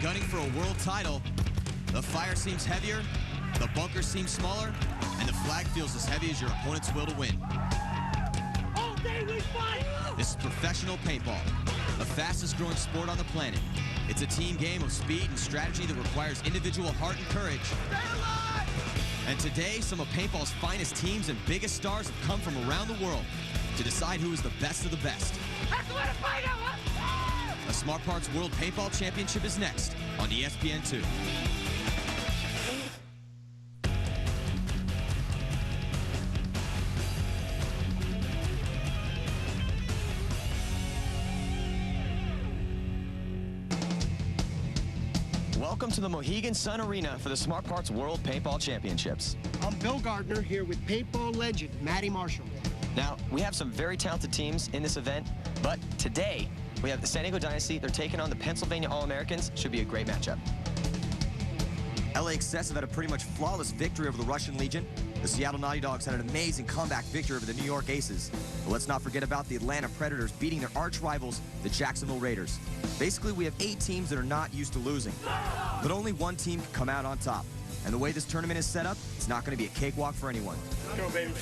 gunning for a world title, the fire seems heavier, the bunker seems smaller, and the flag feels as heavy as your opponent's will to win. All day we fight! This is professional paintball, the fastest growing sport on the planet. It's a team game of speed and strategy that requires individual heart and courage. Stay alive! And today, some of paintball's finest teams and biggest stars have come from around the world to decide who is the best of the best. That's what a fight out! The Smart Parts World Paintball Championship is next on ESPN2. Welcome to the Mohegan Sun Arena for the Smart Parts World Paintball Championships. I'm Bill Gardner here with paintball legend Matty Marshall. Now, we have some very talented teams in this event, but today we have the San Diego Dynasty. They're taking on the Pennsylvania All-Americans. Should be a great matchup. LA Excessive had a pretty much flawless victory over the Russian Legion. The Seattle Naughty Dogs had an amazing comeback victory over the New York Aces. But let's not forget about the Atlanta Predators beating their arch rivals, the Jacksonville Raiders. Basically, we have 8 teams that are not used to losing, but only one team can come out on top. And the way this tournament is set up, it's not going to be a cakewalk for anyone. Go, baby.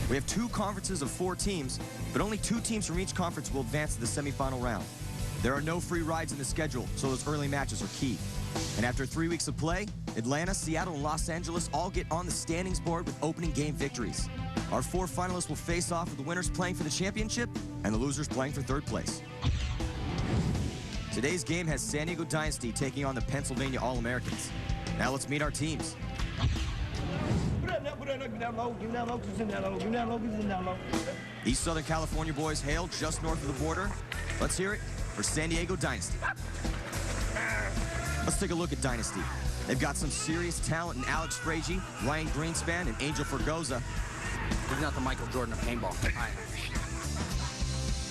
We have 2 conferences of 4 teams, but only 2 teams from each conference will advance to the semifinal round. There are no free rides in the schedule, so those early matches are key. And after 3 weeks of play, Atlanta, Seattle, and Los Angeles all get on the standings board with opening game victories. Our 4 finalists will face off with the winners playing for the championship and the losers playing for 3rd place. Today's game has San Diego Dynasty taking on the Pennsylvania All-Americans. Now let's meet our teams. These Southern California boys hail just north of the border. Let's hear it for San Diego Dynasty. Let's take a look at Dynasty. They've got some serious talent in Alex Fragy, Ryan Greenspan, and Angel Fergoza. He's not the Michael Jordan of paintball.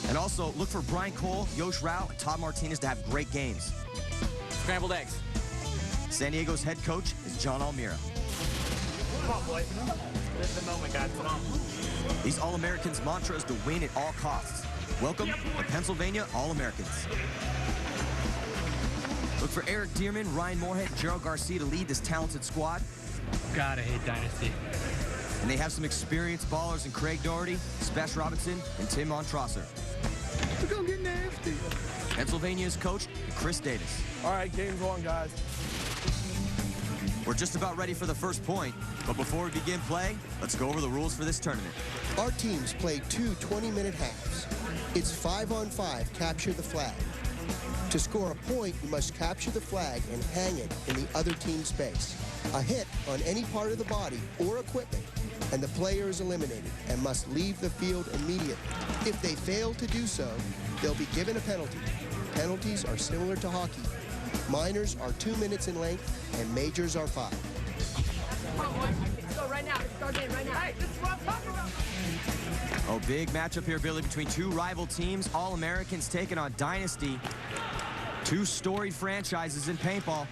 And also, look for Brian Cole, Yosh Rao, and Todd Martinez to have great games. Scrambled eggs. San Diego's head coach is John Almira. Come on, boys. This is the moment, guys. Come on. These All-Americans' mantra is to win at all costs. Welcome, the Pennsylvania All-Americans. Look for Eric Dearman, Ryan Moorhead, and Gerald Garcia to lead this talented squad. God, I hate Dynasty. And they have some experienced ballers in Craig Doherty, Spesh Robinson, and Tim Montrosser. We're gonna get nasty. Pennsylvania is coached by Chris Davis. All right, game's on, guys. We're just about ready for the first point, but before we begin play, let's go over the rules for this tournament. Our teams play 2 20-minute halves. It's 5-on-5, capture the flag. To score a point, you must capture the flag and hang it in the other team's base. A hit on any part of the body or equipment, and the player is eliminated and must leave the field immediately. If they fail to do so, they'll be given a penalty. Penalties are similar to hockey. Minors are 2 minutes in length, and majors are 5. Come on, boys. Let's go right now. Let's start game right now. Hey, this is what I'm talking about. Oh, big matchup here, Billy, between 2 rival teams. All-Americans taking on Dynasty. 2 storied franchises in paintball.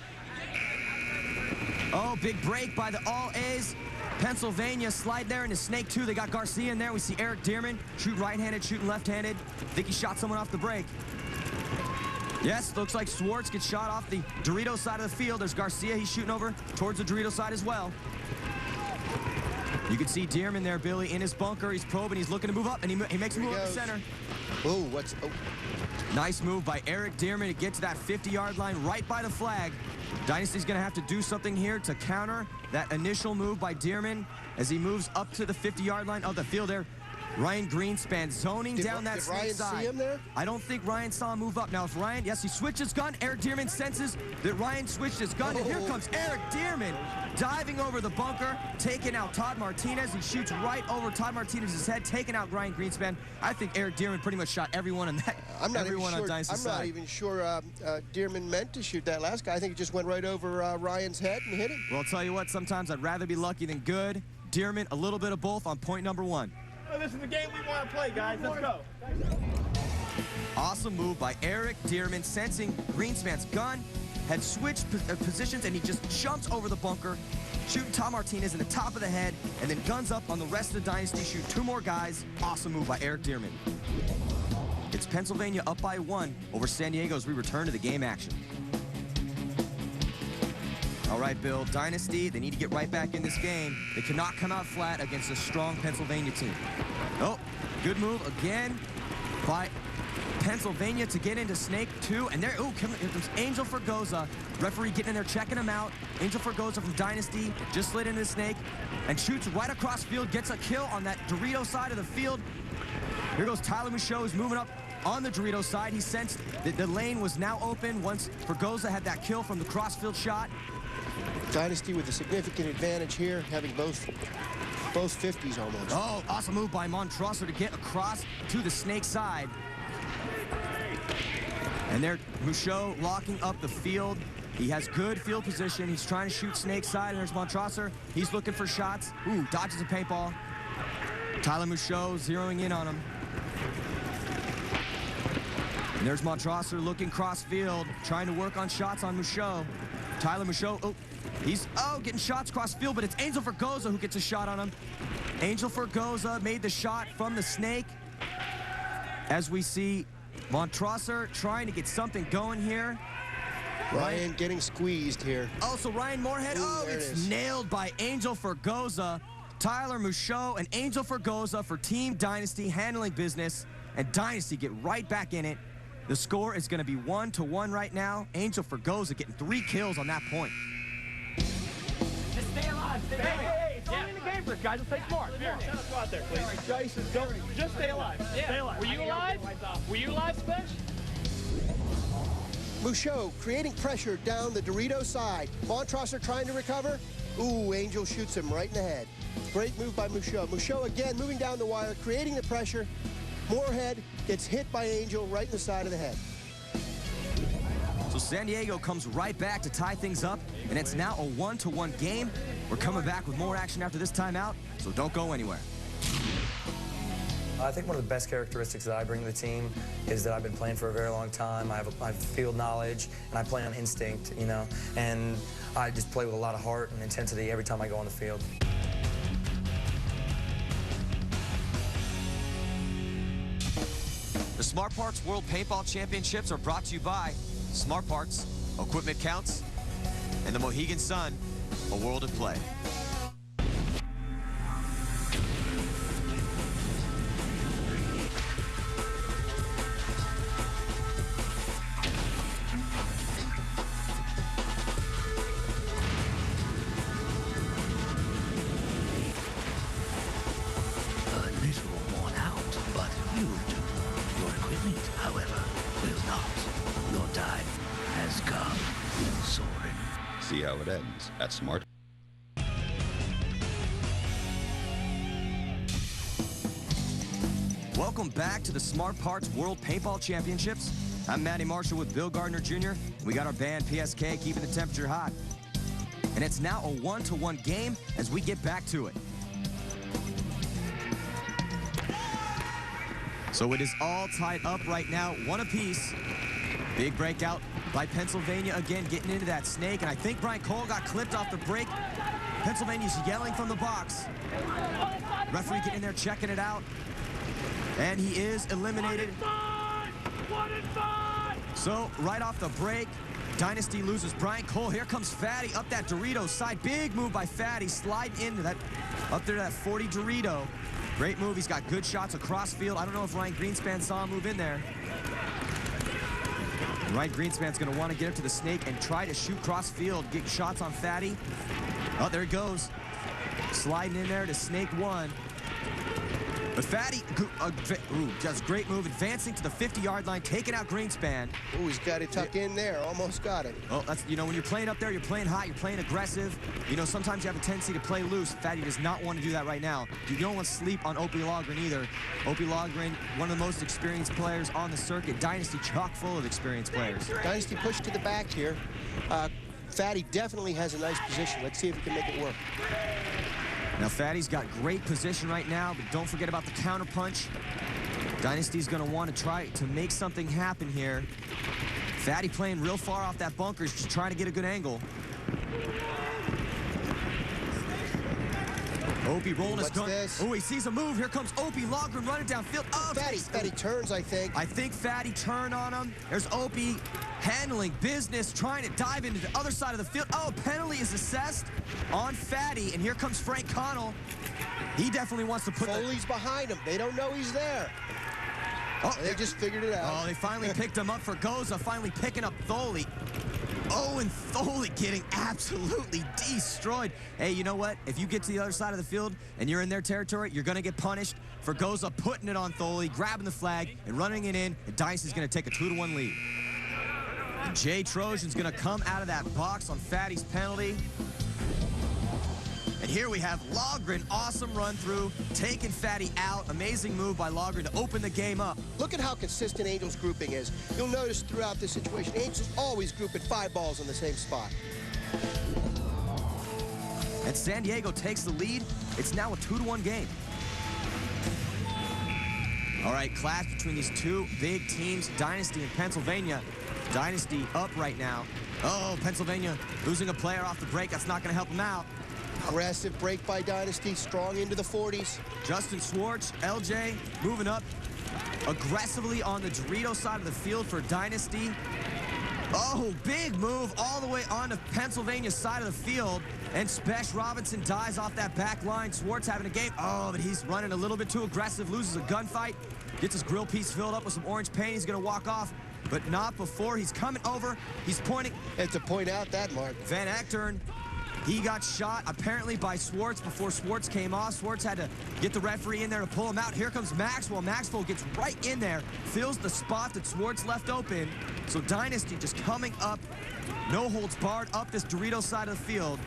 Oh, big break by the All-A's. Pennsylvania slide there into Snake 2. They got Garcia in there. We see Eric Dearman shoot right-handed, shooting left-handed. I think he shot someone off the break. Yes, looks like Swartz gets shot off the Dorito side of the field. There's Garcia. He's shooting over towards the Dorito side as well. You can see Dearman there, Billy, in his bunker. He's probing. He's looking to move up, and he makes a move up the center. Oh, Nice move by Eric Dearman to get to that 50-yard line right by the flag. Dynasty's going to have to do something here to counter that initial move by Dearman as he moves up to the 50-yard line of the field there. Ryan Greenspan zoning down that did Ryan side. see him there? I don't think Ryan saw him move up. Now, if Ryan, yes, he switched his gun. Eric Dearman senses that Ryan switched his gun, and here comes Eric Dearman diving over the bunker, taking out Todd Martinez. He shoots right over Todd Martinez's head, taking out Ryan Greenspan. I think Eric Dearman pretty much shot everyone on that. I'm not everyone even sure, on Dynasty's side. I'm not even sure Dearman meant to shoot that last guy. I think it just went right over Ryan's head and hit him. Well, I'll tell you what, sometimes I'd rather be lucky than good. Dearman, a little bit of both on point number 1. Oh, this is the game we want to play, guys. Let's go. Awesome move by Eric Dearman, sensing Greenspan's gun, had switched positions, and he just jumps over the bunker, shooting Tom Martinez in the top of the head, and then guns up on the rest of the Dynasty, shoot 2 more guys. Awesome move by Eric Dearman. It's Pennsylvania up by 1 over San Diego as we return to the game action. All right, Bill, Dynasty, they need to get right back in this game. They cannot come out flat against a strong Pennsylvania team. Oh, good move again by Pennsylvania to get into Snake 2. And there, here comes Angel Fergoza. Referee getting in there, checking him out. Angel Fergoza from Dynasty just slid into the Snake and shoots right across field, gets a kill on that Dorito side of the field. Here goes Tyler Michaud, who's moving up on the Dorito side. He sensed that the lane was now open once Fergoza had that kill from the crossfield shot. Dynasty with a significant advantage here, having both 50s almost. Oh, awesome move by Montrosser to get across to the Snake side. And there, Michaud locking up the field. He has good field position. He's trying to shoot Snake side, and there's Montrosser. He's looking for shots. Ooh, dodges a paintball. Tyler Michaud zeroing in on him. And there's Montrosser looking cross field, trying to work on shots on Michaud. Tyler Michaud, he's getting shots cross field, but it's Angel Fergoza who gets a shot on him. Angel Fergoza made the shot from the Snake. As we see Montrosser trying to get something going here. Ryan getting squeezed here. Oh, so Ryan Moorhead, it's nailed by Angel Fergoza. Tyler Michaud and Angel Fergoza for Team Dynasty handling business, and Dynasty get right back in it. The score is going to be 1-1 right now. Angel Fergoza getting 3 kills on that point. Just stay alive. Stay alive. Hey, it's only in the game for us, guys. Let's play smart. Here, let us go out there, please. Dice and don't. Just stay alive. Yeah. Stay alive. Were you alive? Were you alive, Spence? Michaud creating pressure down the Dorito side. Montrosser trying to recover. Ooh, Angel shoots him right in the head. Great move by Michaud. Michaud again moving down the wire, creating the pressure. Moorhead gets hit by Angel right in the side of the head. So San Diego comes right back to tie things up, and it's now a 1-1 game. We're coming back with more action after this timeout, so don't go anywhere. I think one of the best characteristics that I bring to the team is that I've been playing for a very long time. I have field knowledge, and I play on instinct, you know, and I just play with a lot of heart and intensity every time I go on the field. The Smart Parts World Paintball Championships are brought to you by Smart Parts, Equipment Counts, and the Mohegan Sun, a world of play. See how it ends at Smart. Welcome back to the Smart Parts World Paintball Championships. I'm Matty Marshall with Bill Gardner Jr. We got our band PSK keeping the temperature hot. And it's now a 1-1 game as we get back to it. So it is all tied up right now, 1 apiece. Big breakout by Pennsylvania again, getting into that Snake, and I think Brian Cole got clipped off the break. Pennsylvania's yelling from the box. Referee getting in there, checking it out, and he is eliminated. 1 and 5! So right off the break, Dynasty loses Brian Cole. Here comes Fatty up that Dorito side. Big move by Fatty, sliding into that, up there to that 40 Dorito. Great move. He's got good shots across field. I don't know if Ryan Greenspan saw him move in there. Ryan Greenspan's going to want to get up to the Snake and try to shoot cross field, get shots on Fatty. Oh, there he goes. Sliding in there to Snake 1. But Fatty, does a great move, advancing to the 50-yard line, taking out Greenspan. Ooh, he's got it tucked in there, almost got it. Oh, that's, you know, when you're playing up there, you're playing hot, you're playing aggressive. You know, sometimes you have a tendency to play loose. Fatty does not want to do that right now. You don't want to sleep on Opie Logren either. Opie Logren, one of the most experienced players on the circuit. Dynasty chock full of experienced players. Dynasty pushed to the back here. Fatty definitely has a nice position. Let's see if he can make it work. Now, Fatty's got great position right now, but don't forget about the counter punch. Dynasty's going to want to try to make something happen here. Fatty playing real far off that bunker, just trying to get a good angle. Opie rolling his gun. This? Oh, he sees a move. Here comes Opie. Logren running downfield. Oh, Fatty turns, I think. I think Fatty turned on him. There's Opie handling business, trying to dive into the other side of the field. Oh, penalty is assessed on Fatty, and here comes Frank Connell. He definitely wants to put Foley's behind him. They don't know he's there. Oh, they just figured it out. Oh, they finally picked him up for Goza, finally picking up Foley. Oh, and Foley getting absolutely destroyed. Hey, you know what? If you get to the other side of the field and you're in their territory, you're going to get punished for Goza putting it on Foley, grabbing the flag, and running it in. And Dynasty's going to take a 2-1 lead. Jay Trojan's going to come out of that box on Fatty's penalty. And here we have Logren, awesome run through, taking Fatty out. Amazing move by Logren to open the game up. Look at how consistent Angels grouping is. You'll notice throughout this situation, Angels always group at 5 balls in the same spot. And San Diego takes the lead. It's now a 2-1 game. All right, clash between these two big teams, Dynasty and Pennsylvania. Dynasty up right now. Oh, Pennsylvania losing a player off the break. That's not going to help them out. Aggressive break by Dynasty, strong into the 40s. Justin Schwartz, LJ, moving up aggressively on the Dorito side of the field for Dynasty. Oh, big move all the way onto Pennsylvania's side of the field. And Spesh Robinson dies off that back line. Schwartz having a game. Oh, but he's running a little bit too aggressive, loses a gunfight. Gets his grill piece filled up with some orange paint. He's going to walk off, but not before. He's coming over. He's pointing. And to point out that, Mark. Van Echtern, he got shot apparently by Schwartz before Schwartz came off. Schwartz had to get the referee in there to pull him out. Here comes Maxwell. Maxwell gets right in there, fills the spot that Schwartz left open. So Dynasty just coming up, no holds barred, up this Dorito side of the field.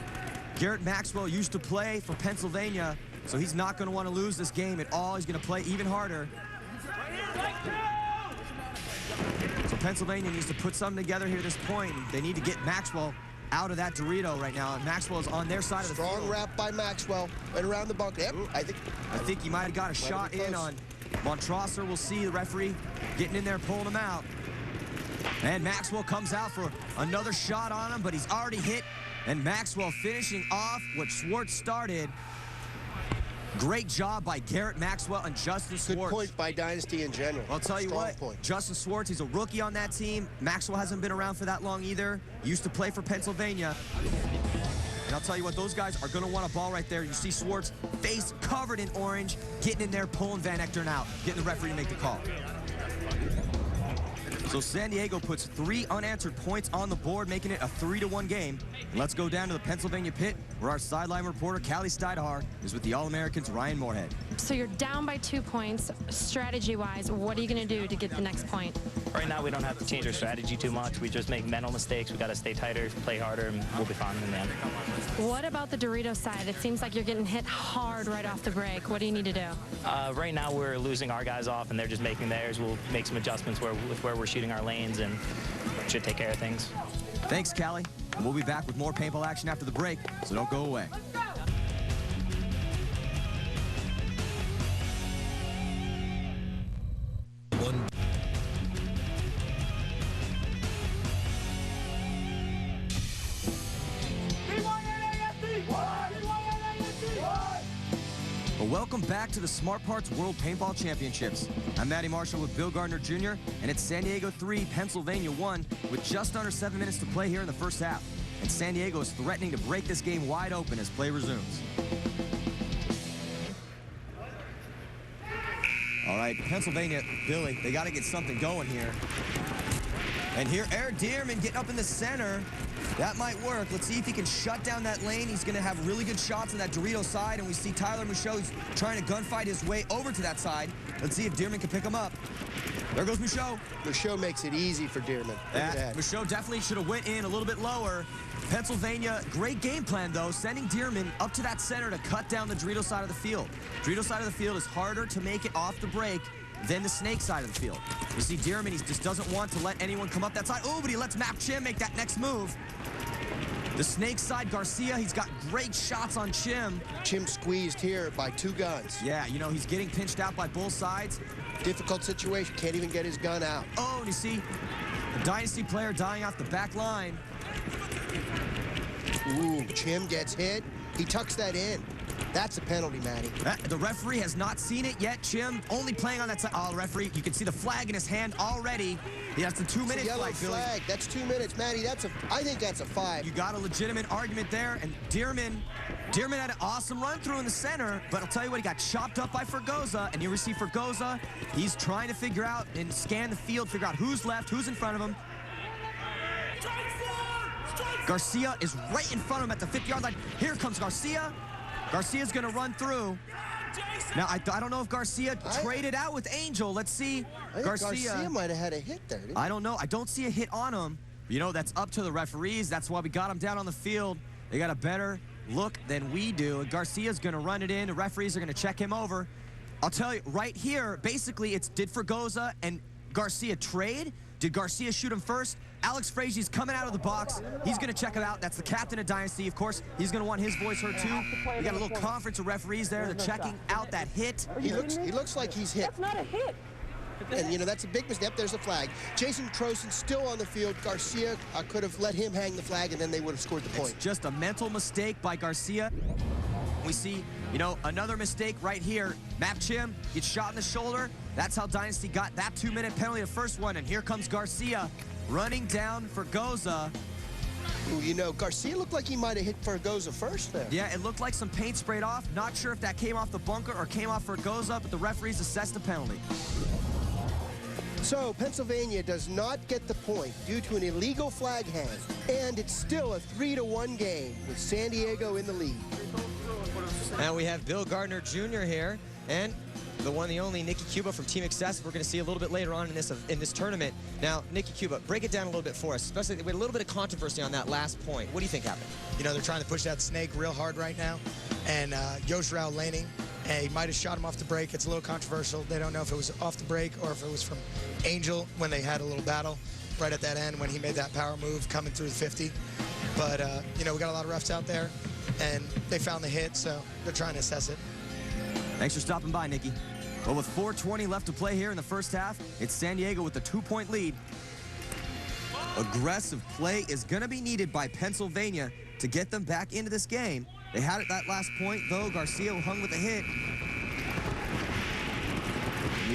Garrett Maxwell used to play for Pennsylvania, so he's not going to want to lose this game at all. He's going to play even harder. So Pennsylvania needs to put something together here at this point. They need to get Maxwell out of that Dorito right now, and Maxwell is on their side of the field. Strong wrap by Maxwell and around the bunker. Yep, I think he might have got a shot in on Montrosser. We'll see the referee getting in there, pulling him out. And Maxwell comes out for another shot on him, but he's already hit. And Maxwell finishing off what Schwartz started. Great job by Garrett Maxwell and Justin Schwartz. Good point by Dynasty in general. I'll tell you what, Justin Schwartz, he's a rookie on that team. Maxwell hasn't been around for that long either. He used to play for Pennsylvania. And I'll tell you what, those guys are going to want a ball right there. You see Schwartz, face covered in orange, getting in there, pulling Van Echtern out, getting the referee to make the call. So San Diego puts 3 unanswered points on the board, making it a 3-1 game. And let's go down to the Pennsylvania pit, where our sideline reporter, Callie Steidehar, is with the All-Americans, Ryan Moorhead. So you're down by 2 points. Strategy-wise, what are you going to do to get the next point? Right now, we don't have to change our strategy too much. We just make mental mistakes. We got to stay tighter, play harder, and we'll be fine in the end. What about the Dorito side? It seems like you're getting hit hard right off the break. What do you need to do? Right now, we're losing our guys off, and they're just making theirs. We'll make some adjustments with where we're shooting our lanes, and should take care of things. Thanks, Callie. And we'll be back with more paintball action after the break, so don't go away. Welcome back to the Smart Parts World Paintball Championships. I'm Matty Marshall with Bill Gardner Jr., and it's San Diego 3, Pennsylvania 1, with just under 7 minutes to play here in the first half. And San Diego is threatening to break this game wide open as play resumes. All right, Pennsylvania, Billy, they got to get something going here. And here, Eric Dearman getting up in the center. That might work. Let's see if he can shut down that lane. He's going to have really good shots on that Dorito side, and we see Tyler Michaud trying to gunfight his way over to that side. Let's see if Dearman can pick him up. There goes Michaud. Michaud makes it easy for Dearman. Michaud definitely should have went in a little bit lower. Pennsylvania, great game plan, though, sending Dearman up to that center to cut down the Dorito side of the field. Dorito side of the field is harder to make it off the break than the snake side of the field. You see Dearman, he just doesn't want to let anyone come up that side. Oh, but he lets Mac Chim make that next move. The snake side, Garcia, he's got great shots on Chim. Chim squeezed here by 2 guns. Yeah, you know, he's getting pinched out by both sides. Difficult situation, can't even get his gun out. Oh, and you see a Dynasty player dying off the back line. Ooh, Chim gets hit. He tucks that in. That's a penalty, Matty. The referee has not seen it yet, Jim. Only playing on that side. Oh, the referee, you can see the flag in his hand already. He has the 2-minute yellow flag. That's 2 minutes, Matty. I think that's a 5. You got a legitimate argument there, and Dearman had an awesome run through in the center, but I'll tell you what, he got chopped up by Fergoza, and you see Fergoza, he's trying to figure out and scan the field, figure out who's left, who's in front of him. Garcia is right in front of him at the 50-yard line. Here comes Garcia. Garcia's going to run through. Now, I don't know if Garcia traded out with Angel. Let's see. Garcia might have had a hit there, didn't he? I don't know. I don't see a hit on him. You know, that's up to the referees. That's why we got him down on the field. They got a better look than we do. Garcia's going to run it in. The referees are going to check him over. I'll tell you, right here, basically, did Fergoza and Garcia trade? Did Garcia shoot him first? Alex Frazier's coming out of the box. He's going to check him out. That's the captain of Dynasty. Of course, he's going to want his voice heard, too. We got a little conference of referees there. They're checking out that hit. He looks like he's hit. That's not a hit. And, you know, that's a big mistake. There's the flag. Jason Trosen still on the field. Garcia could have let him hang the flag, and then they would have scored the point. It's just a mental mistake by Garcia. We see, you know, another mistake right here. Matt Chim gets shot in the shoulder. That's how Dynasty got that 2-minute penalty, the first one. And here comes Garcia running down Fergoza. Ooh, you know, Garcia looked like he might have hit Fergoza first there. Yeah, it looked like some paint sprayed off. Not sure if that came off the bunker or came off Fergoza, but the referees assessed the penalty. So, Pennsylvania does not get the point due to an illegal flag hang. And it's still a 3-1 game with San Diego in the lead. And we have Bill Gardner Jr. here, and the one, the only, Nicky Cuba from Team Excess. We're going to see a little bit later on in this tournament. Now, Nicky Cuba, break it down a little bit for us, especially with a little bit of controversy on that last point. What do you think happened? You know, they're trying to push that snake real hard right now, and Yosh Rao laning, and he might have shot him off the break. It's a little controversial. They don't know if it was off the break or if it was from Angel when they had a little battle right at that end when he made that power move coming through the 50. But, you know, we got a lot of refs out there, and they found the hit, so they're trying to assess it. Thanks for stopping by, Nicky. Well, with 4:20 left to play here in the first half, it's San Diego with the 2-point lead. Aggressive play is going to be needed by Pennsylvania to get them back into this game. They had it that last point, though. Garcia hung with a hit.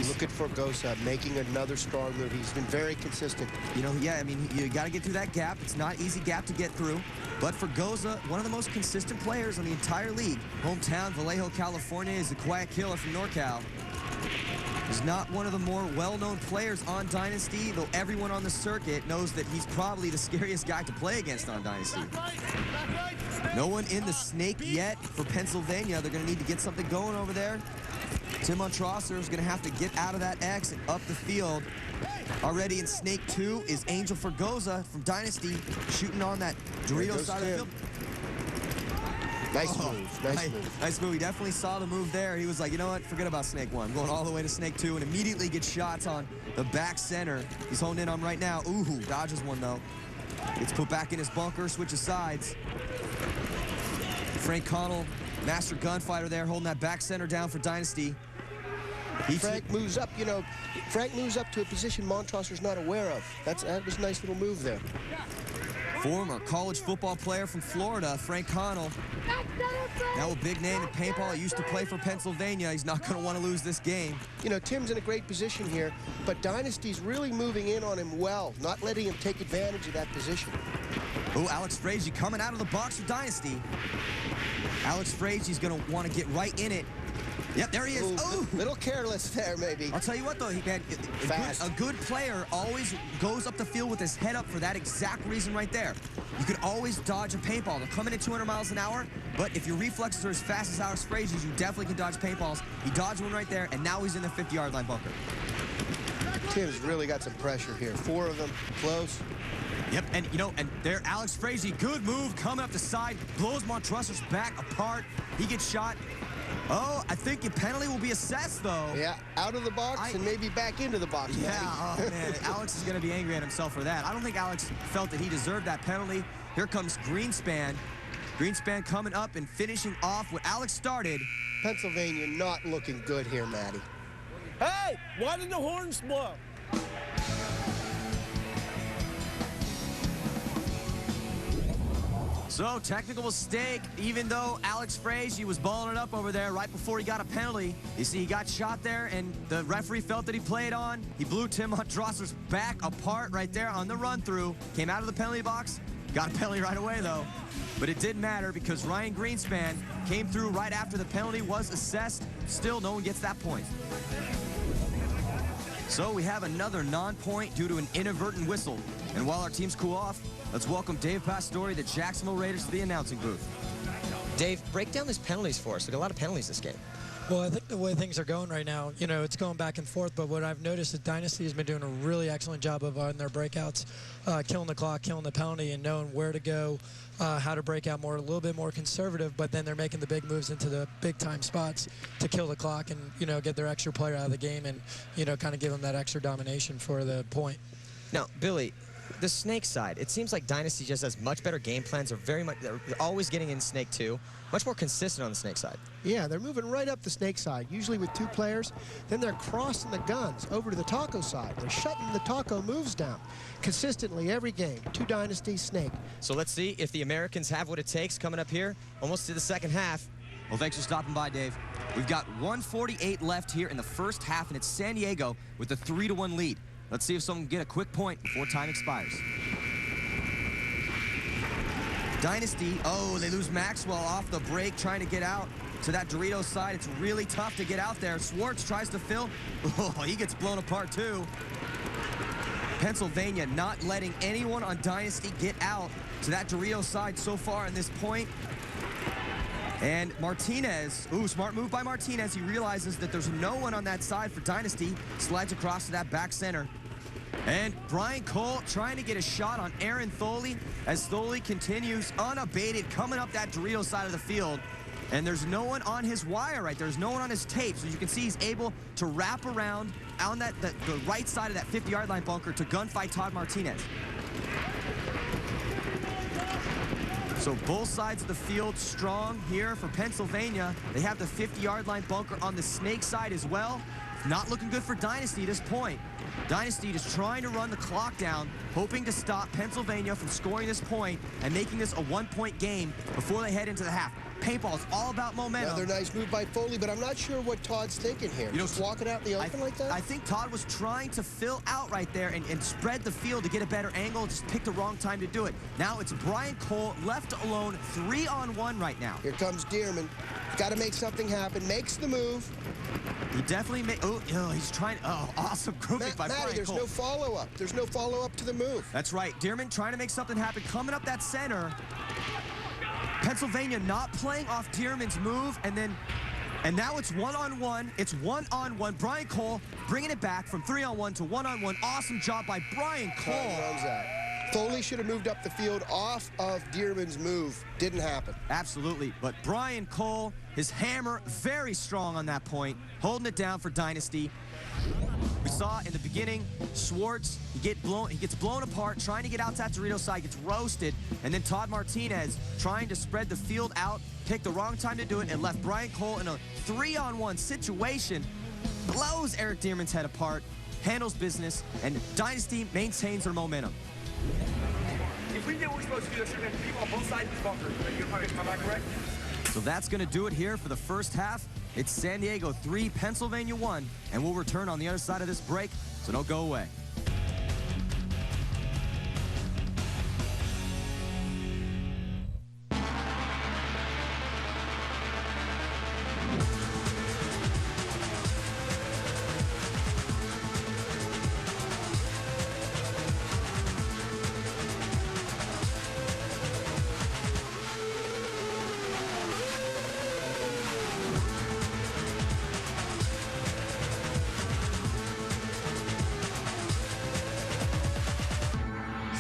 Look at Fergoza making another strong move. He's been very consistent. You know, yeah, I mean, you got to get through that gap. It's not an easy gap to get through. But Fergoza, one of the most consistent players in the entire league. Hometown, Vallejo, California, is a quiet killer from NorCal. He's not one of the more well-known players on Dynasty, though everyone on the circuit knows that he's probably the scariest guy to play against on Dynasty. No one in the snake yet for Pennsylvania. They're going to need to get something going over there. Tim Montrosser is going to have to get out of that X and up the field. Already in Snake 2 is Angel Fergoza from Dynasty shooting on that Dorito side of the field. Nice move. Nice move. Nice move. He definitely saw the move there. He was like, you know what? Forget about Snake 1. I'm going all the way to Snake 2 and immediately gets shots on the back center. He's holding in on right now. Ooh, dodges one, though. Gets put back in his bunker, switches sides. Frank Connell, master gunfighter there, holding that back center down for Dynasty. Frank moves up, you know, Frank moves up to a position Montrosser's not aware of. That was a nice little move there. Former college football player from Florida, Frank Connell. Now a big name in paintball. He used to play for Pennsylvania. He's not going to want to lose this game. You know, Tim's in a great position here, but Dynasty's really moving in on him well, not letting him take advantage of that position. Oh, Alex Frazier coming out of the box for Dynasty. Alex Frazier's going to want to get right in it. Yep, there he is. Ooh, little careless there, maybe. I'll tell you what, though, a good player always goes up the field with his head up for that exact reason right there. You could always dodge a paintball. They're coming at 200 miles an hour, but if your reflexes are as fast as Alex Frazier's, you definitely can dodge paintballs. He dodged one right there, and now he's in the 50-yard line bunker. Tim's really got some pressure here. 4 of them, close. Yep, and you know, and there, Alex Frazier, good move, coming up the side, blows Montrosser's back apart. He gets shot. Oh, I think your penalty will be assessed, though. Yeah, out of the box and maybe back into the box. Yeah, oh, man, Alex is going to be angry at himself for that. I don't think Alex felt that he deserved that penalty. Here comes Greenspan. Greenspan coming up and finishing off what Alex started. Pennsylvania not looking good here, Matty. Hey, why did the horns blow? So, technical mistake, even though Alex Frazier was balling it up over there right before he got a penalty. You see, he got shot there, and the referee felt that he played on. He blew Tim Drosser's back apart right there on the run-through. Came out of the penalty box, got a penalty right away, though. But it didn't matter because Ryan Greenspan came through right after the penalty was assessed. Still, no one gets that point. So we have another non-point due to an inadvertent whistle. And while our teams cool off, let's welcome Dave Pastore, the Jacksonville Raiders, to the announcing booth. Dave, break down these penalties for us. We got a lot of penalties this game. Well, I think the way things are going right now, you know, it's going back and forth, but what I've noticed is Dynasty has been doing a really excellent job of on their breakouts, killing the clock, killing the penalty, and knowing where to go, how to break out more, a little bit more conservative, but then they're making the big moves into the big-time spots to kill the clock and, you know, get their extra player out of the game and, you know, kind of give them that extra domination for the point. Now, Billy, the snake side, it seems like Dynasty just has much better game plans. They're always getting in snake 2. Much more consistent on the snake side. Yeah, they're moving right up the snake side, usually with 2 players. Then they're crossing the guns over to the taco side. They're shutting the taco moves down consistently every game. 2 Dynasty, snake. So let's see if the Americans have what it takes coming up here, almost to the second half. Well, thanks for stopping by, Dave. We've got 1:48 left here in the first half, and it's San Diego with a 3-1 lead. Let's see if someone can get a quick point before time expires. Dynasty, oh, they lose Maxwell off the break, trying to get out to that Doritos side. It's really tough to get out there. Swartz tries to fill. Oh, he gets blown apart, too. Pennsylvania not letting anyone on Dynasty get out to that Doritos side so far in this point. And Martinez, ooh, smart move by Martinez. He realizes that there's no one on that side for Dynasty. Slides across to that back center. And Brian Cole trying to get a shot on Aaron Tholey as Tholey continues unabated coming up that Doritos side of the field. And there's no one on his wire right there. There's no one on his tape. So you can see he's able to wrap around on the right side of that 50-yard line bunker to gunfight Todd Martinez. So both sides of the field strong here for Pennsylvania. They have the 50-yard line bunker on the snake side as well. Not looking good for Dynasty at this point. Dynasty just trying to run the clock down, hoping to stop Pennsylvania from scoring this point and making this a 1-point game before they head into the half. Paintball is all about momentum. Another nice move by Foley, but I'm not sure what Todd's thinking here. You know, just walking out in the open like that? I think Todd was trying to fill out right there and spread the field to get a better angle, just picked the wrong time to do it. Now it's Brian Cole left alone, 3-on-1 right now. Here comes Dearman. Got to make something happen. Makes the move. He definitely made, he's trying, awesome grouping by Brian Cole. There's no follow-up. There's no follow-up to the move. That's right. Dearman trying to make something happen, coming up that center. Pennsylvania not playing off Dearman's move, and now it's 1-on-1. It's 1-on-1. Brian Cole bringing it back from 3-on-1 to 1-on-1. Awesome job by Brian Cole. Runs that. Foley should have moved up the field off of Dearman's move. Didn't happen. Absolutely. But Brian Cole, his hammer, very strong on that point, holding it down for Dynasty. We saw in the beginning, Swartz, he gets blown apart, trying to get out that Doritos side, gets roasted, and then Todd Martinez trying to spread the field out, picked the wrong time to do it, and left Brian Cole in a 3-on-1 situation, blows Eric Dearman's head apart, handles business, and Dynasty maintains their momentum. If we do what we're supposed to do, there's going to be people on both sides of this bunker. Am I correct? So that's going to do it here for the first half. It's San Diego 3, Pennsylvania 1, and we'll return on the other side of this break, so don't go away.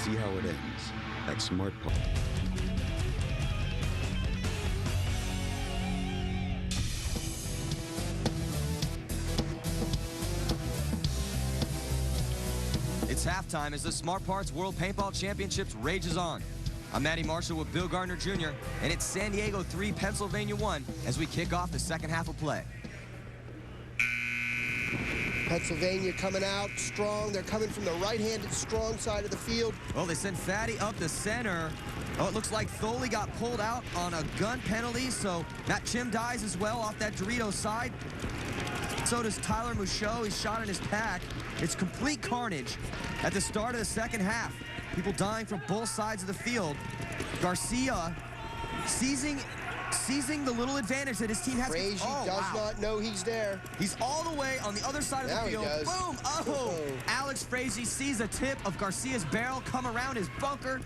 See how it ends at Smart Park. It's halftime as the Smart Parts World Paintball Championships rages on. I'm Matty Marshall with Bill Gardner Jr., and it's San Diego 3, Pennsylvania 1 as we kick off the second half of play. Pennsylvania coming out strong. They're coming from the right-handed strong side of the field. Oh, they send Fatty up the center. Oh, it looks like Foley got pulled out on a gun penalty, so Matt Chim dies as well off that Doritos side. So does Tyler Mouchot. He's shot in his pack. It's complete carnage at the start of the second half. People dying from both sides of the field. Garcia seizing the little advantage that his team has. Frazee does not know he's there. He's all the way on the other side of the field. He does. Boom! Oh! Alex Frazee sees a tip of Garcia's barrel come around his bunker,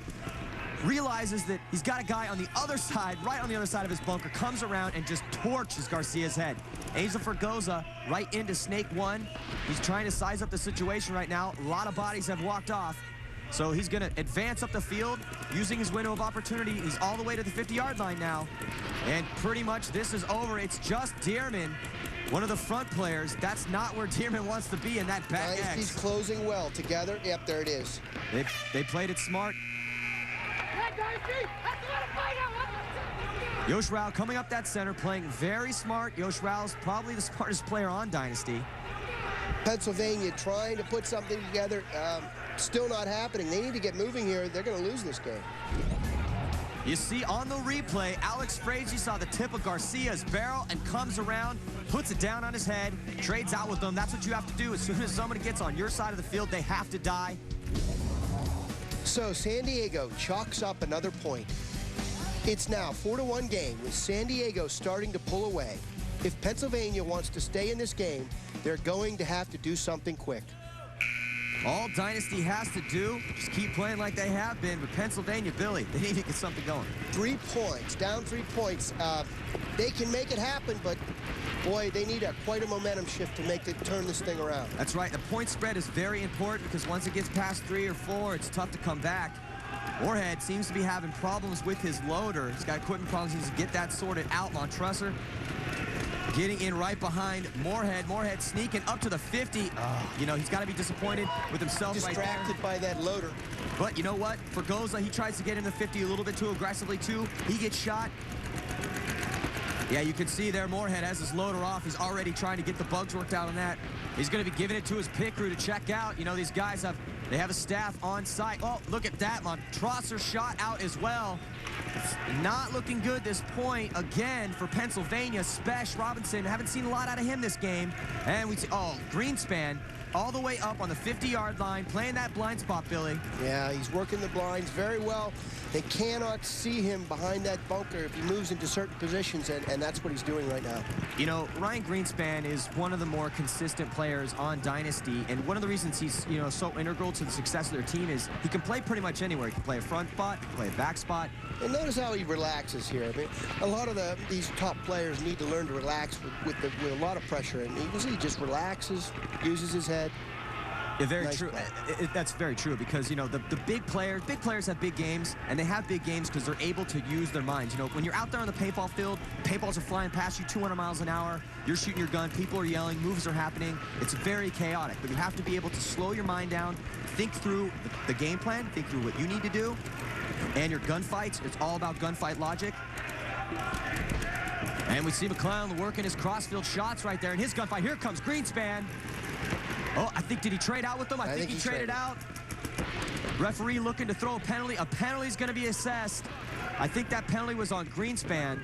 realizes that he's got a guy on the other side, right on the other side of his bunker, comes around and just torches Garcia's head. Angel Fergoza right into Snake 1. He's trying to size up the situation right now. A lot of bodies have walked off. So he's going to advance up the field using his window of opportunity. He's all the way to the 50-yard line now. And pretty much this is over. It's just Dearman, one of the front players. That's not where Dearman wants to be in that back X. He's closing well together. Yep, there it is. They played it smart. Yosh Rao coming up that center, playing very smart. Yosh Rao's probably the smartest player on Dynasty. Pennsylvania trying to put something together. Still not happening. They need to get moving here. They're going to lose this game. You see on the replay, Alex Frazee saw the tip of Garcia's barrel and comes around, puts it down on his head, trades out with them. That's what you have to do. As soon as somebody gets on your side of the field, they have to die. So San Diego chalks up another point. It's now 4-1 game with San Diego starting to pull away. If Pennsylvania wants to stay in this game, they're going to have to do something quick. All Dynasty has to do is keep playing like they have been, but Pennsylvania, Billy, they need to get something going. 3 points, down 3 points. They can make it happen, but boy, they need quite a momentum shift to turn this thing around. That's right. The point spread is very important because once it gets past 3 or 4, it's tough to come back. Moorhead seems to be having problems with his loader. He's got equipment problems. He needs to get that sorted out. Montressor getting in right behind Moorhead. Moorhead sneaking up to the 50. You know, he's got to be disappointed with himself Distracted right there. by that loader. But you know what? Fergoza, he tries to get in the 50 a little bit too aggressively, too. He gets shot. Yeah, you can see there Moorhead has his loader off. He's already trying to get the bugs worked out on that. He's going to be giving it to his pit crew to check out. You know, these guys have a staff on site. Oh, look at that. Montressor shot out as well. It's not looking good this point again for Pennsylvania. Spesh Robinson, haven't seen a lot out of him this game. And we see, Greenspan all the way up on the 50-yard line, playing that blind spot, Billy. Yeah, he's working the blinds very well. They cannot see him behind that bunker if he moves into certain positions, and that's what he's doing right now. You know, Ryan Greenspan is one of the more consistent players on Dynasty, and one of the reasons he's, you know, so integral to the success of their team is he can play pretty much anywhere. He can play a front spot, he can play a back spot. And notice how he relaxes here. I mean, a lot of these top players need to learn to relax with a lot of pressure, and you can see he just relaxes, uses his head. Yeah, very true. That's very true because, you know, the big players have big games, and they have big games because they're able to use their minds. You know, when you're out there on the paintball field, paintballs are flying past you 200 miles an hour, you're shooting your gun, people are yelling, moves are happening. It's very chaotic, but you have to be able to slow your mind down, think through the game plan, think through what you need to do, and your gunfights, it's all about gunfight logic. And we see McClellan working his crossfield shots right there in his gunfight. Here comes Greenspan. Oh, I think, did he trade out with them? I think he traded out. Referee looking to throw a penalty. A penalty is going to be assessed. I think that penalty was on Greenspan.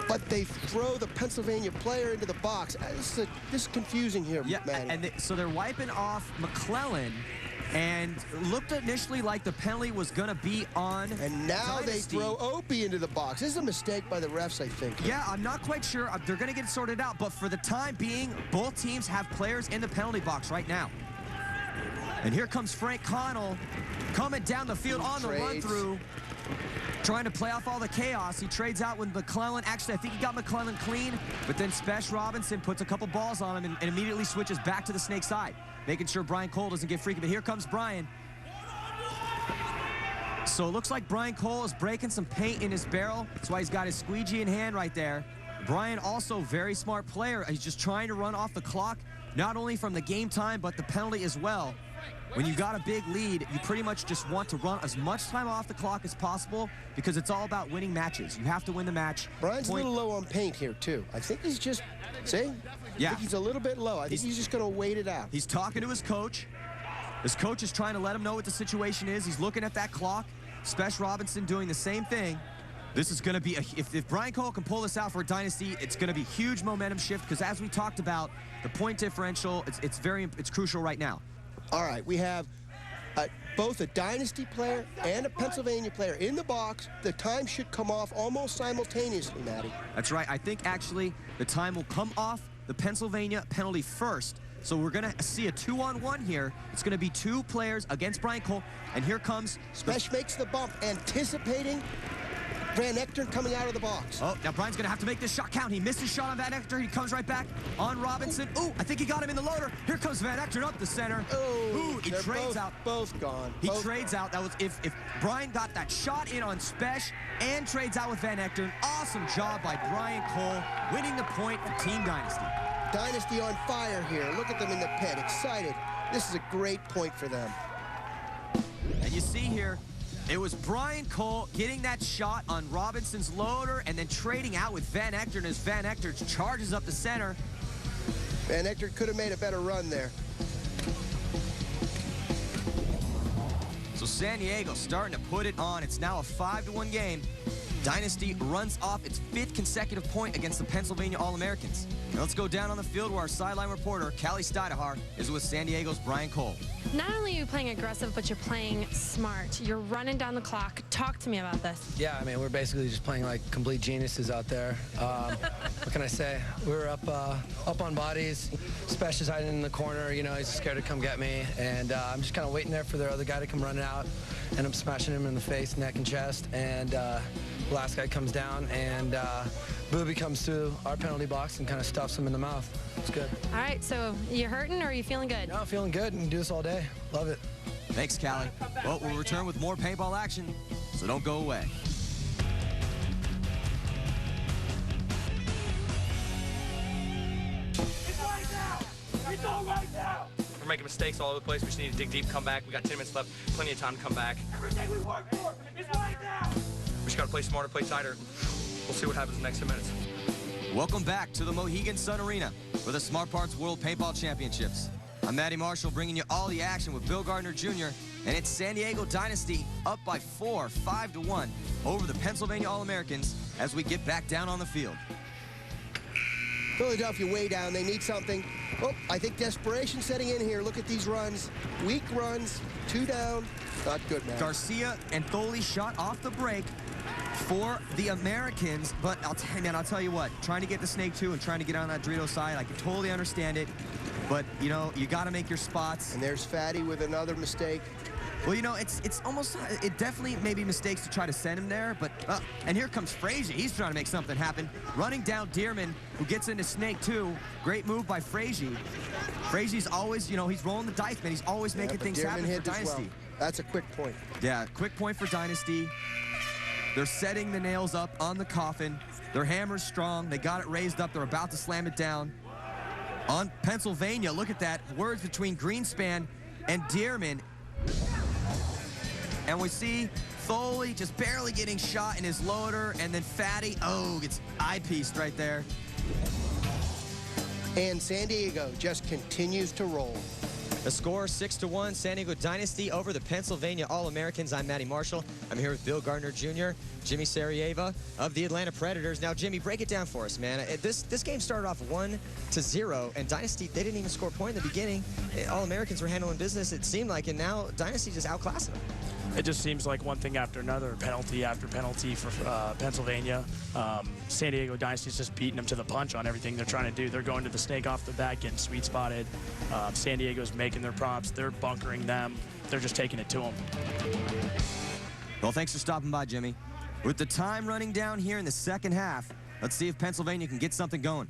But they throw the Pennsylvania player into the box. This is confusing here, yeah, man. And so they're wiping off McClellan. And looked initially like the penalty was going to be on And now Dynasty. They throw Opie into the box. This is a mistake by the refs, I think. Yeah, I'm not quite sure. They're going to get it sorted out. But for the time being, both teams have players in the penalty box right now. And here comes Frank Connell coming down the field on the run-through, trying to play off all the chaos. He trades out with McClellan. Actually, I think he got McClellan clean, but then Spesh Robinson puts a couple balls on him and immediately switches back to the Snake side, making sure Brian Cole doesn't get freaky. But here comes Brian. So it looks like Brian Cole is breaking some paint in his barrel. That's why he's got his squeegee in hand right there. Brian also very smart player. He's just trying to run off the clock, not only from the game time, but the penalty as well. when you got a big lead, you pretty much just want to run as much time off the clock as possible because it's all about winning matches. You have to win the match. Brian's a little low on paint here, too. I think he's just, see? Yeah. I think he's a little bit low. I think he's just going to wait it out. He's talking to his coach. His coach is trying to let him know what the situation is. He's looking at that clock. Spesh Robinson doing the same thing. This is going to be, if Brian Cole can pull this out for a Dynasty, it's going to be huge momentum shift because as we talked about, the point differential, it's crucial right now. All right, we have both a Dynasty player and a Pennsylvania player in the box. The time should come off almost simultaneously, Matty. That's right. I think actually the time will come off the Pennsylvania penalty first. So we're going to see a 2-on-1 here. It's going to be 2 players against Brian Cole. And here comes... Spesh makes the bump, anticipating Van Ectern coming out of the box. Oh, now Brian's going to have to make this shot count. He missed his shot on Van Ectern. He comes right back on Robinson. Ooh, I think he got him in the loader. Here comes Van Ectern up the center. Ooh, he trades out. Both gone. He trades out. That was if Brian got that shot in on Spesh and trades out with Van Ectern. Awesome job by Brian Cole, winning the point for Team Dynasty. Dynasty on fire here. Look at them in the pit, excited. This is a great point for them. And you see here, it was Brian Cole getting that shot on Robinson's loader and then trading out with Van Ectern as Van Ectern charges up the center. Van Ectern could have made a better run there. So San Diego starting to put it on. It's now a 5-1 game. Dynasty runs off its 5th consecutive point against the Pennsylvania All-Americans. Now let's go down on the field where our sideline reporter, Callie Stidehar, is with San Diego's Brian Cole. Not only are you playing aggressive, but you're playing smart. You're running down the clock. Talk to me about this. Yeah, I mean, we're basically just playing like complete geniuses out there. What can I say? We were up on bodies. Spesh is hiding in the corner. You know, he's scared to come get me. And I'm just kind of waiting there for their other guy to come running out. And I'm smashing him in the face, neck, and chest. And the last guy comes down, and Booby comes through our penalty box and kind of stuffs him in the mouth. It's good. All right, so you hurting or are you feeling good? No, feeling good. We can do this all day. Love it. Thanks, Callie. Well, we'll return with more paintball action, so don't go away. We're making mistakes all over the place. We just need to dig deep, come back. We got 10 minutes left, plenty of time to come back. Everything we work for is right now. We just got to play smarter, play tighter. We'll see what happens in the next 10 minutes. Welcome back to the Mohegan Sun Arena for the Smart Parts World Paintball Championships. I'm Matty Marshall bringing you all the action with Bill Gardner Jr. And it's San Diego Dynasty up by 4, 5-1 over the Pennsylvania All-Americans as we get back down on the field. Philadelphia way down. They need something. Oh, I think desperation setting in here. Look at these runs. Weak runs. 2 down. Not good, man. Garcia and Foley shot off the break for the Americans, but I'll tell you what, trying to get the Snake 2 and trying to get on that Dorito side, I can totally understand it, but, you know, you got to make your spots. And there's Fatty with another mistake. Well, you know, it definitely may be mistakes to try to send him there, but, and here comes Frazee. He's trying to make something happen. Running down Dearman, who gets into Snake 2. Great move by Frazee. Frazee's always, you know, he's rolling the dice, man. He's always making things happen for Dynasty. Well. That's a quick point. Yeah, quick point for Dynasty. They're setting the nails up on the coffin. Their hammer's strong. They got it raised up. They're about to slam it down. On Pennsylvania, look at that. Words between Greenspan and Dearman. And we see Foley just barely getting shot in his loader, and then Fatty, gets eye-pieced right there. And San Diego just continues to roll. The score 6-1, San Diego Dynasty over the Pennsylvania All-Americans. I'm Matty Marshall. I'm here with Bill Gardner Jr., Jimmy Sarajevo of the Atlanta Predators. Now, Jimmy, break it down for us, man. This game started off 1-0, and Dynasty, they didn't even score a point in the beginning. All-Americans were handling business, it seemed like, and now Dynasty just outclassing them. It just seems like one thing after another, penalty after penalty for Pennsylvania. San Diego Dynasty's just beating them to the punch on everything they're trying to do. They're going to the snake off the back, getting sweet spotted. San Diego's making their props. They're bunkering them. They're just taking it to them. Well, thanks for stopping by, Jimmy. With the time running down here in the second half, let's see if Pennsylvania can get something going.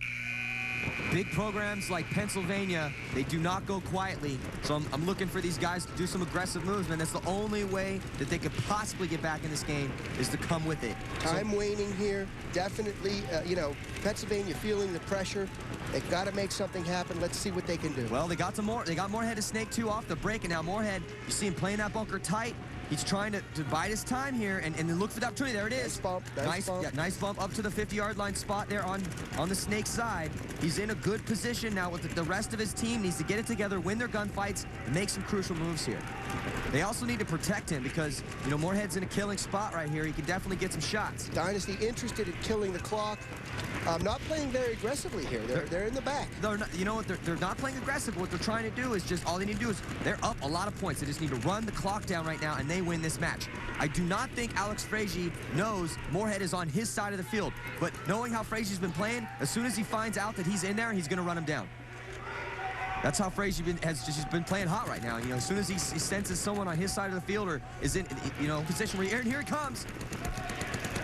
Big programs like Pennsylvania, they do not go quietly. So I'm looking for these guys to do some aggressive moves, man. That's the only way that they could possibly get back in this game is to come with it. Time waning here. Definitely, you know, Pennsylvania feeling the pressure. They've got to make something happen. Let's see what they can do. Well, they got Moorhead to snake 2 off the break, and now Moorhead, you see him playing that bunker tight. He's trying to bide his time here and then look for the opportunity. There it is. Nice bump. Nice bump. Yeah, nice bump up to the 50-yard line spot there on the snake side. He's in a good position now with the rest of his team. Needs to get it together, win their gunfights, and make some crucial moves here. They also need to protect him because, you know, Moorhead's in a killing spot right here. He can definitely get some shots. Dynasty interested in killing the clock. Not playing very aggressively here. They're in the back. They're not, you know what? They're not playing aggressive. What they're trying to do is just, all they need to do is, they're up a lot of points. They just need to run the clock down right now, and they win this match. I do not think Alex Frazee knows Moorhead is on his side of the field, but knowing how Frazee's been playing, as soon as he finds out that he's in there, he's going to run him down. That's how Frazee has just been playing hot right now. You know, as soon as he senses someone on his side of the field or is in, you know, position where here he comes.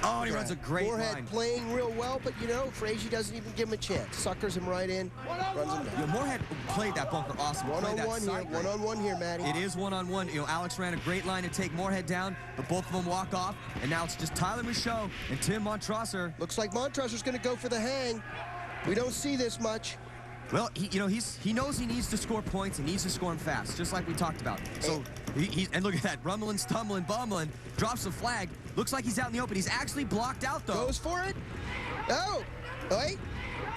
Oh, and he runs a great Moorhead line. playing real well, but, you know, Frazee doesn't even give him a chance. Suckers him right in, runs him down. Yeah, Moorhead played that bunker awesome. One-on-one here, Matty. It is one-on-one. You know, Alex ran a great line to take Moorhead down, but both of them walk off, and now it's just Tyler Michaud and Tim Montrosser. Looks like Montrosser's going to go for the hang. We don't see this much. Well, he knows he needs to score points. He needs to score them fast, just like we talked about. So, and look at that, rumbling, stumbling, bumbling, drops the flag. Looks like he's out in the open. He's actually blocked out, though. Goes for it. Oh, wait.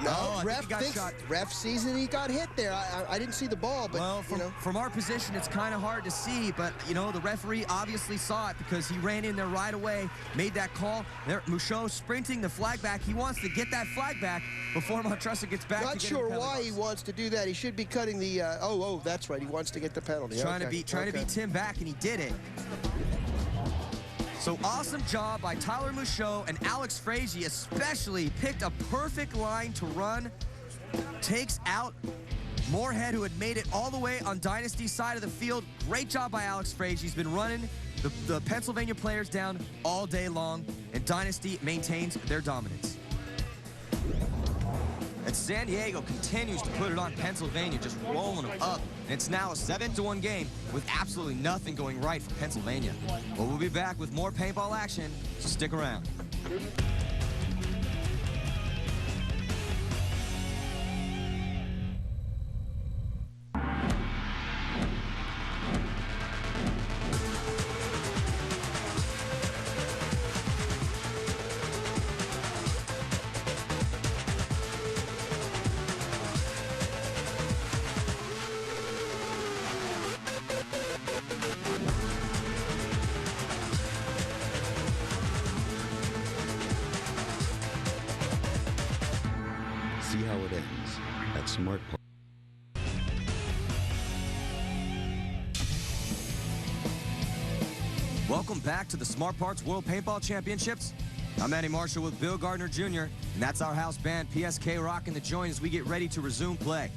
No, ref sees it. He got hit there. I didn't see the ball, but, well, from our position, it's kind of hard to see, but, you know, the referee obviously saw it because he ran in there right away, made that call. There, Michaud sprinting the flag back. He wants to get that flag back before Montrosser gets back. Not sure why he wants to do that. He should be cutting the, oh, that's right. He wants to get the penalty. Trying to beat Tim back, and he did it. So awesome job by Tyler Michaud, and Alex Frazee especially picked a perfect line to run. Takes out Moorhead, who had made it all the way on Dynasty's side of the field. Great job by Alex Frazee. He's been running the Pennsylvania players down all day long, and Dynasty maintains their dominance. And San Diego continues to put it on Pennsylvania, just rolling them up. And it's now a 7-1 game with absolutely nothing going right for Pennsylvania. But we'll be back with more paintball action, so stick around. See how it ends at Smart Park. Welcome back to the Smart Parts World Paintball Championships. I'm Eddie Marshall with Bill Gardner Jr., and that's our house band, PSK, rocking the joint as we get ready to resume play.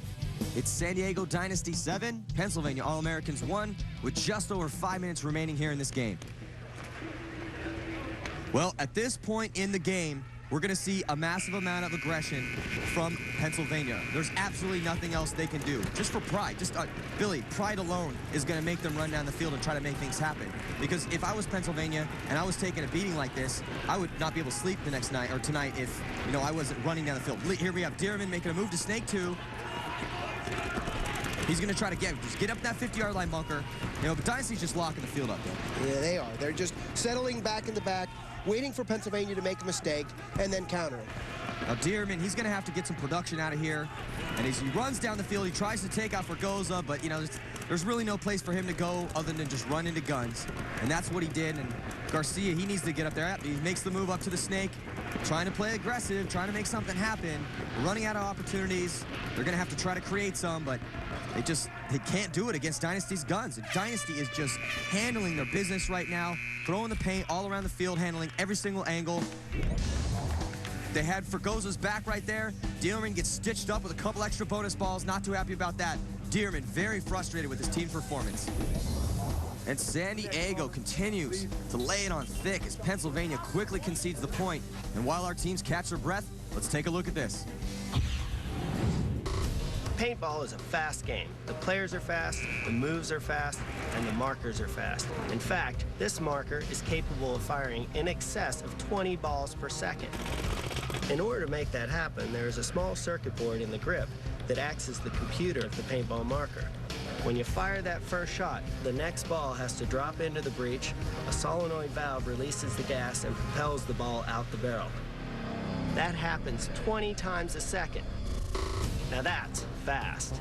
It's San Diego Dynasty 7, Pennsylvania All-Americans 1, with just over 5 minutes remaining here in this game. Well, at this point in the game, we're going to see a massive amount of aggression from Pennsylvania. There's absolutely nothing else they can do. Just for pride. Billy, pride alone is going to make them run down the field and try to make things happen. Because if I was Pennsylvania and I was taking a beating like this, I would not be able to sleep the next night or tonight if, you know, I wasn't running down the field. Here we have Dearman making a move to Snake 2. He's going to try to get up that 50-yard line bunker. You know, but Dynasty's just locking the field up there. Yeah, they are. They're just settling back in the back, waiting for Pennsylvania to make a mistake, and then countering. Now, Dearman, he's going to have to get some production out of here. And as he runs down the field, he tries to take out Fergoza, but, you know, there's really no place for him to go other than just run into guns. And that's what he did. And Garcia, he needs to get up there. He makes the move up to the Snake, trying to play aggressive, trying to make something happen. We're running out of opportunities. They're going to have to try to create some, but they can't do it against Dynasty's guns. And Dynasty is just handling their business right now, throwing the paint all around the field, handling every single angle. They had Fergoza's back right there. Dearman gets stitched up with a couple extra bonus balls. Not too happy about that. Dearman very frustrated with his team's performance. And San Diego continues to lay it on thick as Pennsylvania quickly concedes the point. And while our teams catch their breath, let's take a look at this. Paintball is a fast game. The players are fast, the moves are fast, and the markers are fast. In fact, this marker is capable of firing in excess of 20 balls per second. In order to make that happen, there is a small circuit board in the grip that acts as the computer of the paintball marker. When you fire that first shot, the next ball has to drop into the breech, a solenoid valve releases the gas and propels the ball out the barrel. That happens 20 times a second. Now that's fast.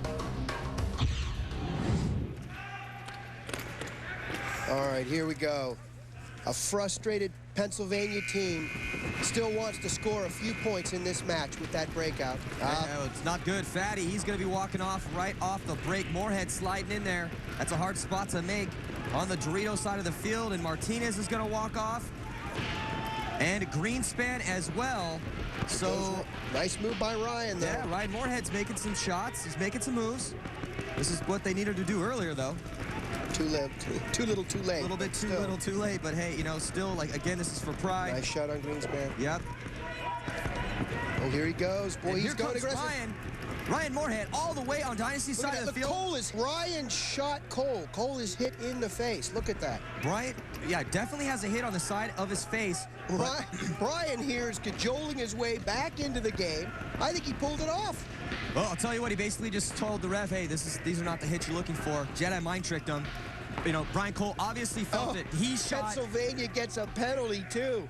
All right, here we go. A frustrated Pennsylvania team still wants to score a few points in this match with that breakout. It's not good. Fatty, he's going to be walking off right off the break. Moorhead sliding in there. That's a hard spot to make on the Dorito side of the field, and Martinez is going to walk off. And Greenspan as well. So nice move by Ryan there. Yeah, Ryan Moorhead's making some shots. He's making some moves. This is what they needed to do earlier, though. Too little, too late. A little bit too little, too late. But hey, you know, still, like, again, this is for pride. Nice shot on Greenspan. Yep. Oh, here he goes. Boy, he's going aggressive. Ryan Moorhead all the way on Dynasty's side of the field. Ryan shot Cole. Cole is hit in the face. Look at that. Brian, yeah, definitely has a hit on the side of his face. Brian here is cajoling his way back into the game. I think he pulled it off. Well, I'll tell you what, he basically just told the ref, hey, these are not the hits you're looking for. Jedi mind tricked him. You know, Brian Cole obviously felt it. He shot. Pennsylvania gets a penalty, too.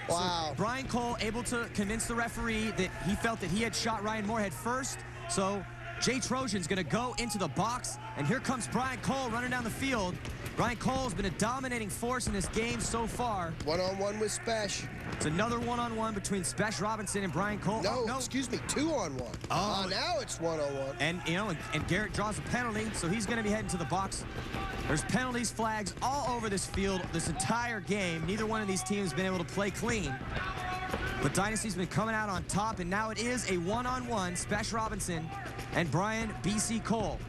Wow. So Brian Cole able to convince the referee that he felt that he had shot Ryan Moorhead first. So Jay Trojan's going to go into the box, and here comes Brian Cole running down the field. Brian Cole's been a dominating force in this game so far. One-on-one with Spesh. It's another one-on-one between Spesh Robinson and Brian Cole. No, excuse me, two-on-one. Oh, now it's one-on-one. And, you know, and Garrett draws a penalty, so he's going to be heading to the box. There's penalties, flags all over this field this entire game. Neither one of these teams has been able to play clean. But Dynasty's been coming out on top, and now it is a one-on-one, Spesh Robinson and Brian B.C. Cole.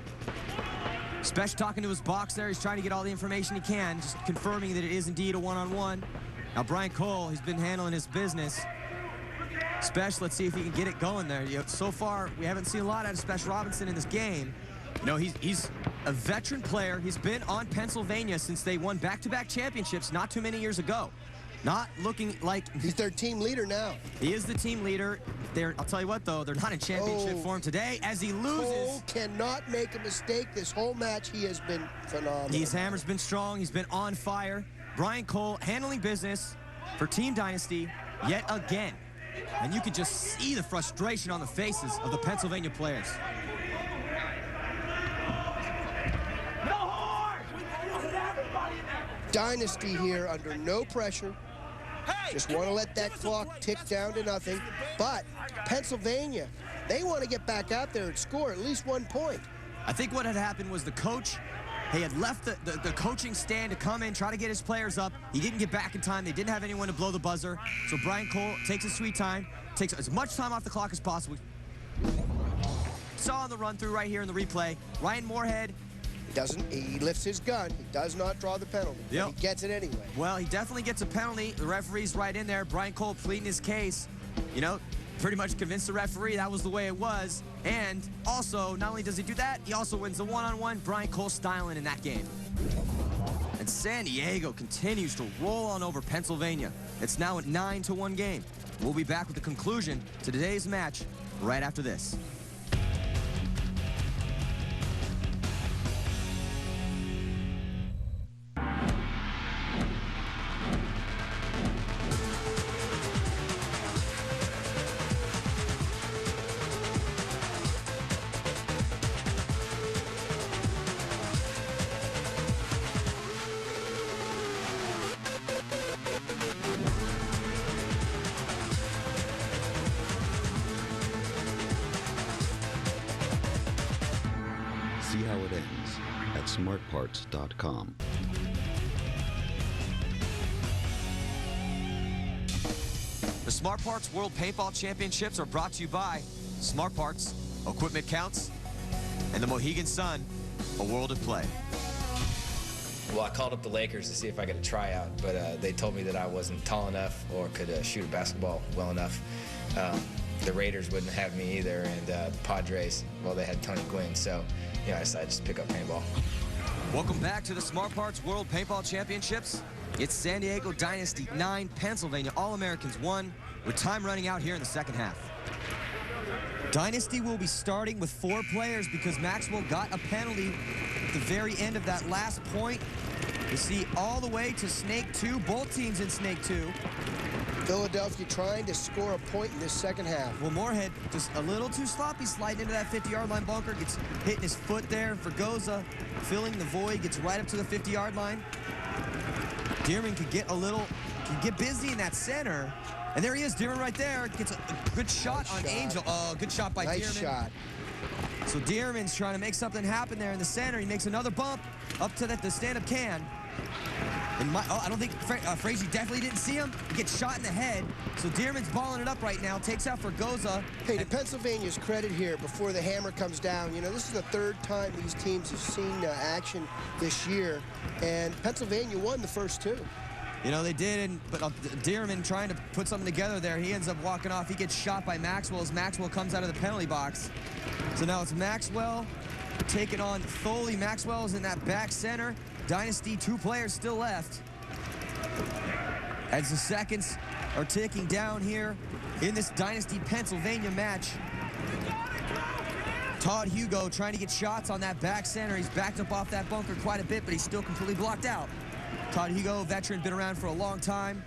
Spesh talking to his box there. He's trying to get all the information he can, just confirming that it is indeed a one-on-one. Now Brian Cole, he's been handling his business. Spesh, let's see if he can get it going there. You know, so far, we haven't seen a lot out of Spesh Robinson in this game. You know, he's a veteran player. He's been on Pennsylvania since they won back-to-back championships not too many years ago. Not looking like... He's their team leader now. He is the team leader. I'll tell you what, though, they're not in championship form today as he loses. Cole cannot make a mistake this whole match. He has been phenomenal. His hammer's been strong. He's been on fire. Brian Cole handling business for Team Dynasty yet again. And you can just see the frustration on the faces of the Pennsylvania players. Dynasty here under no pressure. Just want to let that clock tick down to nothing. But Pennsylvania, they want to get back out there and score at least 1 point. I think what had happened was the coach, he had left the coaching stand to come in, try to get his players up. He didn't get back in time. They didn't have anyone to blow the buzzer. So Brian Cole takes his sweet time, takes as much time off the clock as possible. Saw on the run-through right here in the replay, Ryan Moorhead. He lifts his gun. He does not draw the penalty. Yep. He gets it anyway. Well, he definitely gets a penalty. The referee's right in there. Brian Cole pleading his case. You know, pretty much convinced the referee that was the way it was. And also, not only does he do that, he also wins the one-on-one. Brian Cole styling in that game. And San Diego continues to roll on over Pennsylvania. It's now a 9-1 game. We'll be back with the conclusion to today's match right after this. See how it ends at smartparts.com. The Smart Parts World Paintball Championships are brought to you by Smart Parts, Equipment Counts, and the Mohegan Sun, a world of play. Well, I called up the Lakers to see if I got a tryout, but they told me that I wasn't tall enough or could shoot a basketball well enough. the Raiders wouldn't have me either, and the Padres, well, they had Tony Gwynn, so I decided to just pick up paintball. Welcome back to the Smart Parts World Paintball Championships. It's San Diego Dynasty 9, Pennsylvania All-Americans 1, with time running out here in the second half. Dynasty will be starting with 4 players because Maxwell got a penalty at the very end of that last point. You see all the way to Snake 2, both teams in Snake 2. Philadelphia trying to score a point in this second half. Well, Moorhead just a little too sloppy, sliding into that 50-yard line bunker, gets hitting his foot there. Vergoza filling the void, gets right up to the 50-yard line. Dearman could get busy in that center. And there he is, Dearman right there. Gets a good shot on Angel. Oh, good shot by Dearman. Nice shot. So Dearman's trying to make something happen there in the center. He makes another bump up to the stand-up can. And I don't think Frazee definitely didn't see him. He gets shot in the head. So Dearman's balling it up right now. Takes out Vergoza. Hey, to Pennsylvania's credit here, before the hammer comes down, this is the 3rd time these teams have seen action this year. And Pennsylvania won the first 2. They did, but Dearman trying to put something together there. He ends up walking off. He gets shot by Maxwell as Maxwell comes out of the penalty box. So now it's Maxwell taking on Foley. Maxwell is in that back center. Dynasty, 2 players still left. As the seconds are ticking down here in this Dynasty Pennsylvania match. Todd Hugo trying to get shots on that back center. He's backed up off that bunker quite a bit, but he's still completely blocked out. Todd Hugo, veteran, been around for a long time.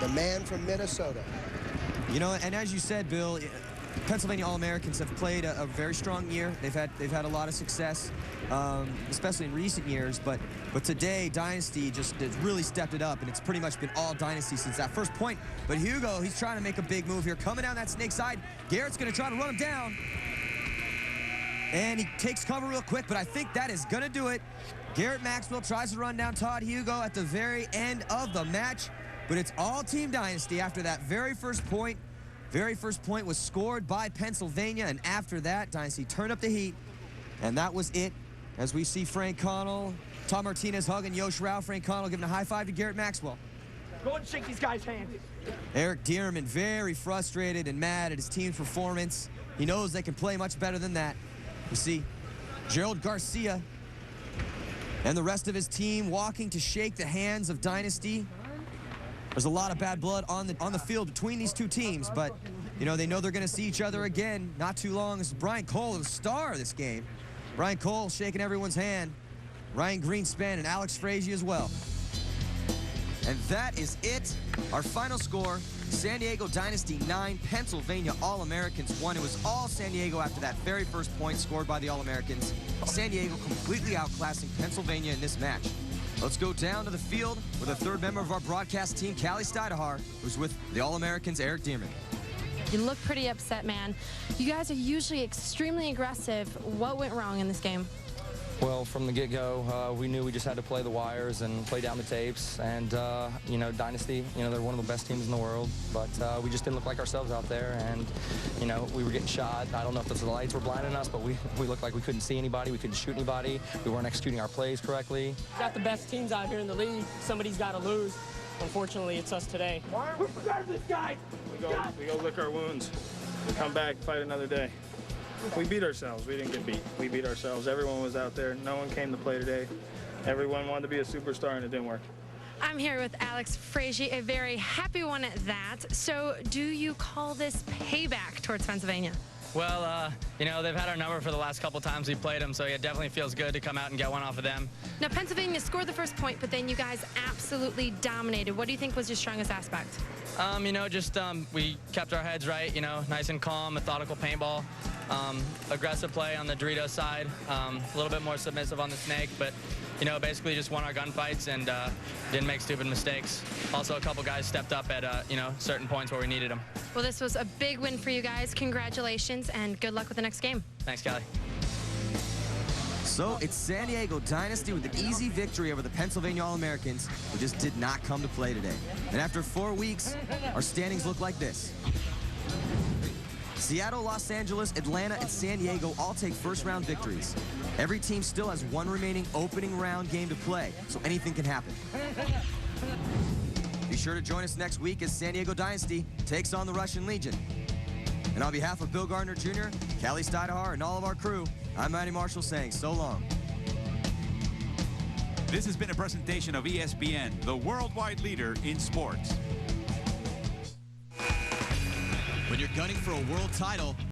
The man from Minnesota. And as you said, Bill, Pennsylvania All-Americans have played a very strong year. They've had a lot of success, especially in recent years. But today, Dynasty just has really stepped it up, and it's pretty much been all Dynasty since that first point. But Hugo, he's trying to make a big move here, coming down that snake side. Garrett's going to try to run him down, and he takes cover real quick. But I think that is going to do it. Garrett Maxwell tries to run down Todd Hugo at the very end of the match, but it's all Team Dynasty after that very first point. Very first point was scored by Pennsylvania, and after that, Dynasty turned up the heat, and that was it. As we see Frank Connell, Tom Martinez hugging Yosh Rao, Frank Connell giving a high five to Garrett Maxwell. Go and shake these guys' hands. Eric Dearman very frustrated and mad at his team's performance. He knows they can play much better than that. You see Gerald Garcia and the rest of his team walking to shake the hands of Dynasty. There's a lot of bad blood on the field between these 2 teams, but they know they're going to see each other again not too long. This is Brian Cole, the star of this game. Brian Cole shaking everyone's hand. Ryan Greenspan and Alex Frazee as well. And that is it. Our final score, San Diego Dynasty 9, Pennsylvania All-Americans 1. It was all San Diego after that very first point scored by the All-Americans. San Diego completely outclassing Pennsylvania in this match. Let's go down to the field with a 3rd member of our broadcast team, Callie Stidehar, who's with the All-Americans, Eric Dearman. You look pretty upset, man. You guys are usually extremely aggressive. What went wrong in this game? Well, from the get-go, we knew we just had to play the wires and play down the tapes. And, Dynasty, they're one of the best teams in the world. But we just didn't look like ourselves out there. And, we were getting shot. I don't know if the lights were blinding us, but we looked like we couldn't see anybody. We couldn't shoot anybody. We weren't executing our plays correctly. Got the best teams out here in the league. Somebody's got to lose. Unfortunately, it's us today. We're prepared for this, guys. We go lick our wounds. We come back, fight another day. We beat ourselves. We didn't get beat. We beat ourselves. Everyone was out there. No one came to play today. Everyone wanted to be a superstar, and it didn't work. I'm here with Alex Frazee, a very happy one at that. So do you call this payback towards Pennsylvania? Well, they've had our number for the last couple times we played them, so it definitely feels good to come out and get one off of them. Now, Pennsylvania scored the first point, but then you guys absolutely dominated. What do you think was your strongest aspect? We kept our heads right, nice and calm, methodical paintball. Aggressive play on the Doritos side, a little bit more submissive on the snake, but basically just won our gunfights and didn't make stupid mistakes. Also, a couple guys stepped up at certain points where we needed them. Well, this was a big win for you guys. Congratulations and good luck with the next game. Thanks, Callie. So it's San Diego Dynasty with an easy victory over the Pennsylvania All-Americans, who just did not come to play today. And after 4 weeks, our standings look like this. Seattle, Los Angeles, Atlanta, and San Diego all take first-round victories. Every team still has 1 remaining opening round game to play, so anything can happen. Be sure to join us next week as San Diego Dynasty takes on the Russian Legion. And on behalf of Bill Gardner Jr., Callie Stidehar, and all of our crew, I'm Matty Marshall saying so long. This has been a presentation of ESPN, the worldwide leader in sports. When you're gunning for a world title,